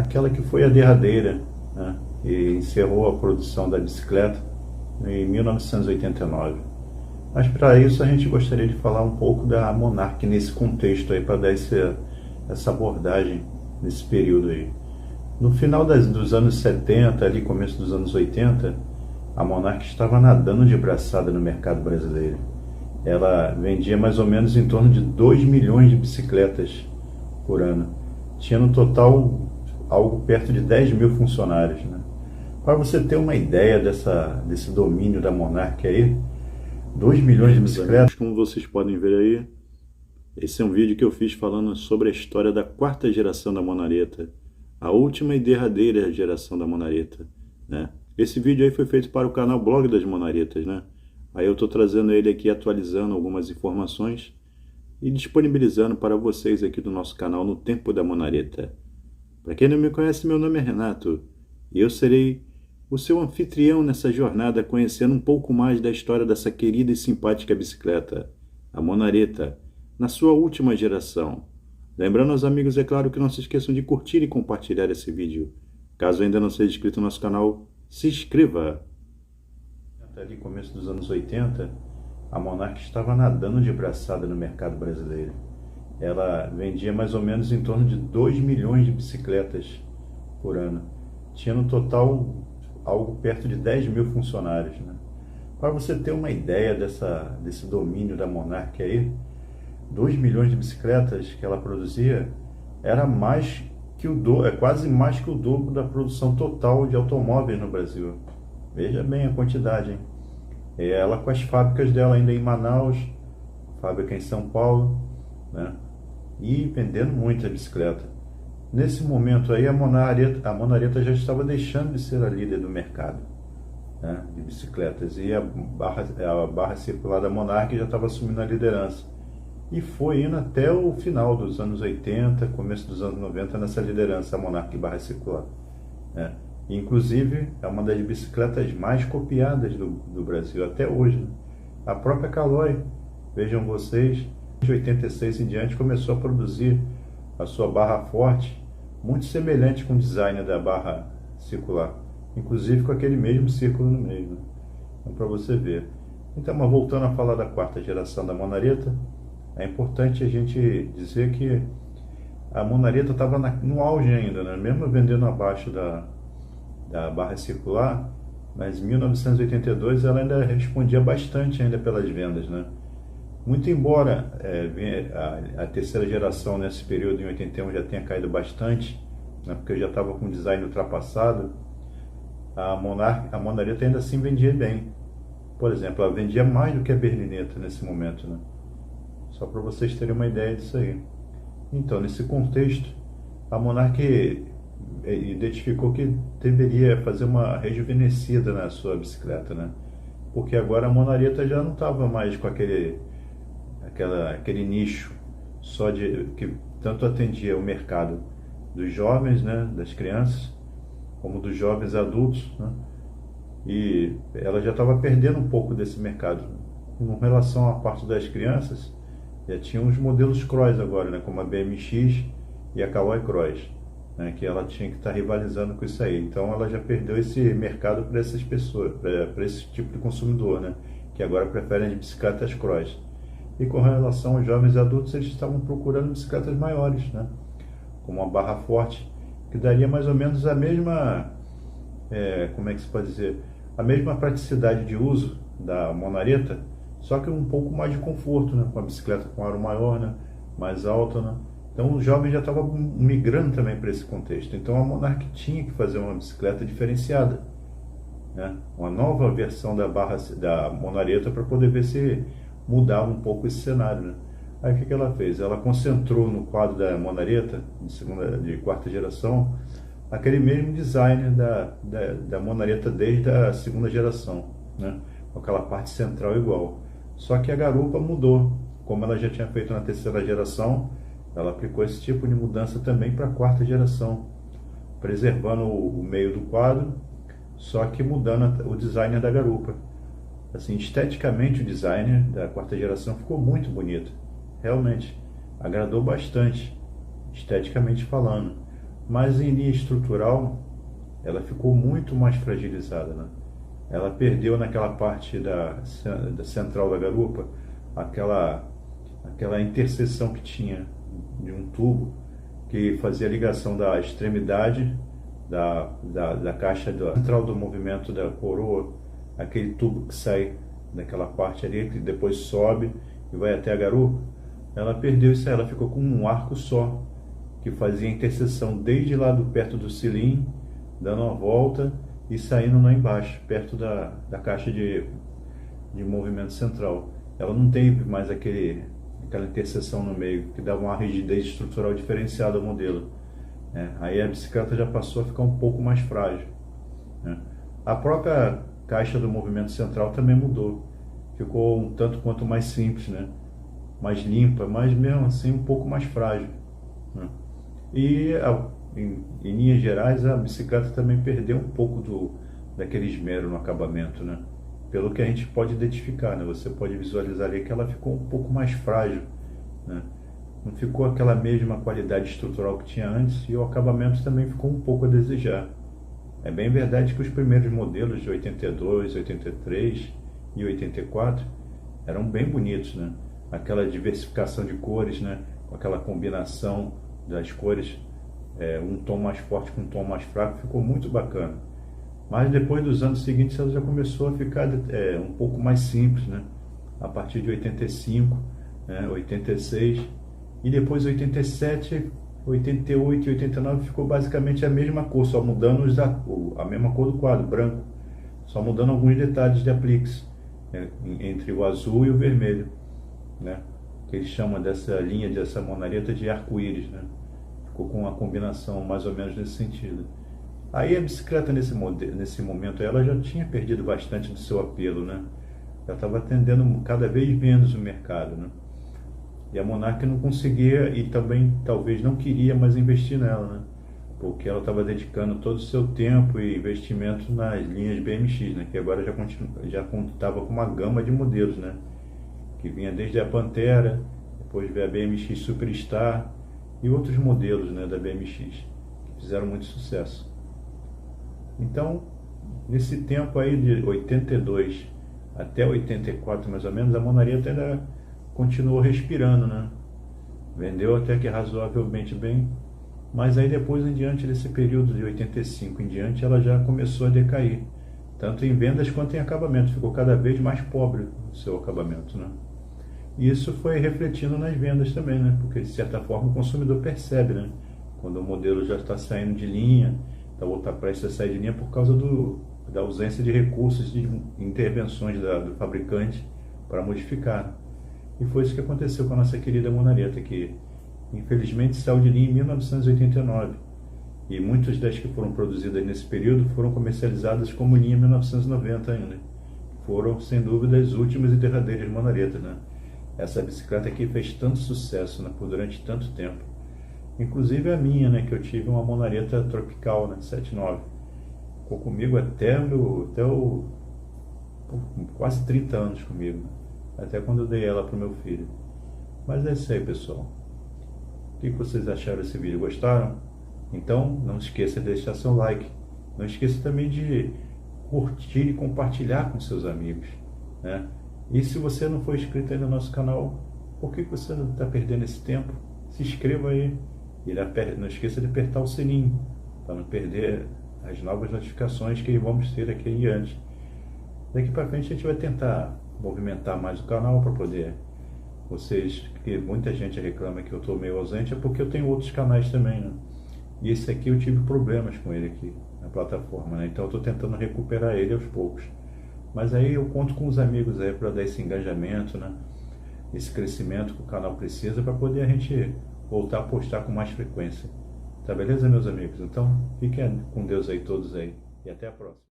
aquela que foi a derradeira, né, e encerrou a produção da bicicleta em 1989. Mas para isso a gente gostaria de falar um pouco da Monarch nesse contexto aí, para dar essa abordagem nesse período aí. No final dos anos 70, ali começo dos anos 80, a Monarch estava nadando de braçada no mercado brasileiro. Ela vendia mais ou menos em torno de 2 milhões de bicicletas por ano. Tinha no total algo perto de 10 mil funcionários, né? Para você ter uma ideia desse domínio da Monarch aí, 2 milhões de bicicletas, como vocês podem ver aí, esse é um vídeo que eu fiz falando sobre a história da quarta geração da Monaretta, a última e derradeira geração da Monaretta, né? Esse vídeo aí foi feito para o canal Blog das Monaretas, né? Aí eu estou trazendo ele aqui, atualizando algumas informações e disponibilizando para vocês aqui do nosso canal no Tempo da Monaretta. Para quem não me conhece, meu nome é Renato e eu serei o seu anfitrião nessa jornada, conhecendo um pouco mais da história dessa querida e simpática bicicleta, a Monaretta, na sua última geração. Lembrando aos amigos, é claro, que não se esqueçam de curtir e compartilhar esse vídeo. Caso ainda não seja inscrito no nosso canal, se inscreva! Ali começo dos anos 80, a Monarch estava nadando de braçada no mercado brasileiro. Ela vendia mais ou menos em torno de 2 milhões de bicicletas por ano. Tinha no total algo perto de 10 mil funcionários, né? Para você ter uma ideia desse domínio da Monarch aí, 2 milhões de bicicletas que ela produzia era mais que quase mais que o dobro da produção total de automóveis no Brasil. Veja bem a quantidade, hein? Ela com as fábricas dela ainda em Manaus, fábrica em São Paulo, né? E vendendo muita bicicleta. Nesse momento aí a Monaretta já estava deixando de ser a líder do mercado, né, de bicicletas, e a barra circular da Monarch já estava assumindo a liderança. E foi indo até o final dos anos 80, começo dos anos 90, nessa liderança, a Monarch barra circular, né? Inclusive, é uma das bicicletas mais copiadas do Brasil até hoje, né? A própria Caloi, vejam vocês, de 86 em diante, começou a produzir a sua barra forte, muito semelhante com o design da barra circular, inclusive com aquele mesmo círculo no meio, né? Então, para você ver. Então, mas voltando a falar da quarta geração da Monaretta, é importante a gente dizer que a Monaretta estava no auge ainda, né? Mesmo vendendo abaixo da barra circular, mas em 1982 ela ainda respondia bastante ainda pelas vendas, né? Muito embora a terceira geração nesse período, em 81, já tenha caído bastante, né, porque já estava com o design ultrapassado, a Monaretta ainda assim vendia bem. Por exemplo, ela vendia mais do que a Berlinetta nesse momento, né? Só para vocês terem uma ideia disso aí. Então, nesse contexto, a Monarch identificou que deveria fazer uma rejuvenescida na sua bicicleta, né? Porque agora a Monaretta já não estava mais com aquele nicho só que tanto atendia o mercado dos jovens, né, das crianças, como dos jovens adultos, né? E ela já estava perdendo um pouco desse mercado. Com relação à parte das crianças, já tinha uns modelos Cross agora, né, como a BMX e a Caloi Cross, né, que ela tinha que estar rivalizando com isso aí. Então ela já perdeu esse mercado para essas pessoas, para esse tipo de consumidor, né, que agora preferem as bicicletas Cross. E com relação aos jovens adultos, eles estavam procurando bicicletas maiores, né, com uma barra forte, que daria mais ou menos a mesma, como é que se pode dizer, a mesma praticidade de uso da Monaretta, só que um pouco mais de conforto, né, com a bicicleta com aro maior, né, mais alta, né. Então os jovens já estavam migrando também para esse contexto. Então a Monarch tinha que fazer uma bicicleta diferenciada, né, uma nova versão da Monaretta, para poder ver se mudava um pouco esse cenário, né? Aí o que ela fez? Ela concentrou no quadro da Monaretta, de quarta geração, aquele mesmo design da Monaretta desde a segunda geração, né? Com aquela parte central igual. Só que a garupa mudou. Como ela já tinha feito na terceira geração, ela aplicou esse tipo de mudança também para a quarta geração, preservando o meio do quadro, só que mudando o design da garupa. Assim, esteticamente o design da quarta geração ficou muito bonito, realmente agradou bastante, esteticamente falando. Mas em linha estrutural, ela ficou muito mais fragilizada, né? Ela perdeu naquela parte da central da garupa, aquela interseção que tinha de um tubo que fazia a ligação da extremidade da caixa da central do movimento da coroa, aquele tubo que sai daquela parte ali, que depois sobe e vai até a garupa. Ela perdeu isso aí, ela ficou com um arco só, que fazia a interseção desde lá perto do cilim, dando uma volta e saindo lá embaixo, perto da caixa de movimento central. Ela não teve mais aquela interseção no meio, que dava uma rigidez estrutural diferenciada ao modelo. Aí a bicicleta já passou a ficar um pouco mais frágil. A própria caixa do movimento central também mudou. Ficou um tanto quanto mais simples, mais limpa, mas mesmo assim um pouco mais frágil. E em linhas gerais, a bicicleta também perdeu um pouco daquele esmero no acabamento, pelo que a gente pode identificar, você pode visualizar ali que ela ficou um pouco mais frágil, não ficou aquela mesma qualidade estrutural que tinha antes, e o acabamento também ficou um pouco a desejar. É bem verdade que os primeiros modelos de 82, 83 e 84 eram bem bonitos, aquela diversificação de cores, com aquela combinação das cores, um tom mais forte com um tom mais fraco, ficou muito bacana. Mas depois dos anos seguintes ela já começou a ficar um pouco mais simples, a partir de 85, 86, e depois 87, 88 e 89 ficou basicamente a mesma cor, só mudando a mesma cor do quadro, branco, só mudando alguns detalhes de apliques, entre o azul e o vermelho, que eles chamam dessa linha, dessa monareta de arco-íris, ficou com uma combinação mais ou menos nesse sentido. Aí a bicicleta nesse momento ela já tinha perdido bastante do seu apelo, já estava atendendo cada vez menos o mercado, e a Monarch não conseguia e também talvez não queria mais investir nela, porque ela estava dedicando todo o seu tempo e investimento nas linhas BMX, que agora já contava com uma gama de modelos, que vinha desde a Pantera, depois veio a BMX Superstar e outros modelos, da BMX, que fizeram muito sucesso. Então, nesse tempo aí de 82 até 84 mais ou menos, a Monareta ainda continuou respirando, vendeu até que razoavelmente bem, mas aí depois em diante desse período de 85 em diante ela já começou a decair, tanto em vendas quanto em acabamento, ficou cada vez mais pobre o seu acabamento, E isso foi refletindo nas vendas também, porque de certa forma o consumidor percebe, quando o modelo já está saindo de linha, ou está prestes a sair de linha por causa da ausência de recursos, de intervenções do fabricante para modificar. E foi isso que aconteceu com a nossa querida Monareta, que infelizmente saiu de linha em 1989. E muitas das que foram produzidas nesse período foram comercializadas como linha 1990 ainda. Foram, sem dúvida, as últimas e derradeiras Monaretas, Essa bicicleta aqui fez tanto sucesso, durante tanto tempo. Inclusive a minha, que eu tive uma Monareta Tropical, 79. Ficou comigo até quase 30 anos comigo. Até quando eu dei ela para o meu filho. Mas é isso aí, pessoal. O que vocês acharam desse vídeo? Gostaram? Então, não esqueça de deixar seu like. Não esqueça também de curtir e compartilhar com seus amigos, E se você não for inscrito aí no nosso canal, por que você não está perdendo esse tempo? Se inscreva aí. E não esqueça de apertar o sininho, para não perder as novas notificações que vamos ter aqui em diante. Daqui para frente a gente vai tentar movimentar mais o canal para poder que muita gente reclama que eu estou meio ausente, é porque eu tenho outros canais também, E esse aqui eu tive problemas com ele aqui na plataforma, Então eu estou tentando recuperar ele aos poucos. Mas aí eu conto com os amigos aí para dar esse engajamento, esse crescimento que o canal precisa para poder a gente voltar a postar com mais frequência. Tá beleza, meus amigos? Então, fiquem com Deus aí todos aí. E até a próxima.